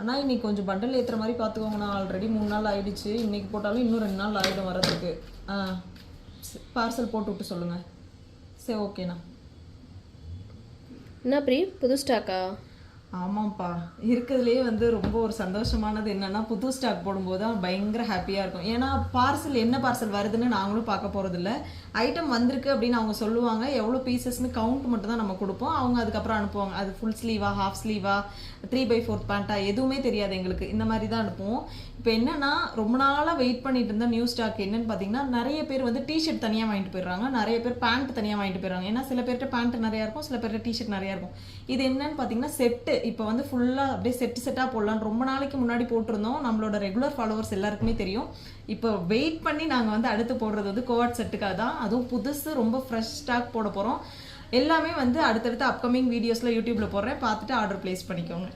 ஆனால் இன்னைக்கு கொஞ்சம் பண்டல் ஏற்றுற மாதிரி பார்த்துக்கோங்கண்ணா. ஆல்ரெடி 3 நாள் ஆயிடுச்சு. இன்னைக்கு போட்டாலும் இன்னும் 2 நாள் ஆகிடும் வரதுக்கு. பார்சல் போட்டு விட்டு சொல்லுங்கள். சரி, ஓகேண்ணா. என்ன பிரி, புது ஸ்டாக்கா? ஆமாம்ப்பா, இருக்கிறதுலே வந்து ரொம்ப ஒரு சந்தோஷமானது என்னென்னா, புது ஸ்டாக் போடும்போது தான் பயங்கர ஹாப்பியாக இருக்கும். ஏன்னா பார்சல் என்ன பார்சல் வருதுன்னு நாங்களும் பார்க்க போகிறதில்ல. ஐட்டம் வந்திருக்கு அப்படின்னு அவங்க சொல்லுவாங்க, எவ்வளோ பீசஸ்னு கவுண்ட் மட்டும் தான் நம்ம கொடுப்போம். அவங்க அதுக்கப்புறம் அனுப்புவாங்க. அது ஃபுல் ஸ்லீவா, ஹாஃப் ஸ்லீவா, 3/4 பேண்ட்டா, எதுவுமே தெரியாது எங்களுக்கு. இந்த மாதிரி தான் அனுப்புவோம். இப்போ என்னென்னா, ரொம்ப நாளாக வெயிட் பண்ணிட்டு இருந்த நியூ ஸ்டாக் என்னன்னு பார்த்தீங்கன்னா, நிறைய பேர் வந்து டிஷர்ட் தனியாக வாங்கிட்டு போயிடுறாங்க, நிறைய பேர் பேண்ட் தனியாக வாங்கிட்டு போயிடுறாங்க. ஏன்னா சில பேர்கிட்ட பேண்ட் நிறையா இருக்கும், சில பேர்கிட்ட டிஷர்ட் நிறையா இருக்கும். இது என்னன்னு பார்த்தீங்கன்னா செட்டு. இப்போ வந்து ஃபுல்லாக அப்படியே செட்டாக போடலான்னு ரொம்ப நாளைக்கு முன்னாடி போட்டிருந்தோம். நம்மளோட ரெகுலர் ஃபாலோவர்ஸ் எல்லாருக்குமே தெரியும். இப்போ வெயிட் பண்ணி நாங்கள் வந்து அடுத்து போடுறது வந்து கோவாட் செட்டுக்காக தான். அதுவும் புதுசு, ரொம்ப ஃப்ரெஷ் ஸ்டாக் போட போகிறோம். எல்லாமே வந்து அடுத்தடுத்து அப்கமிங் வீடியோஸில் யூடியூப்பில் போடுறேன், பார்த்துட்டு ஆர்டர் ப்ளேஸ் பண்ணிக்கோங்க.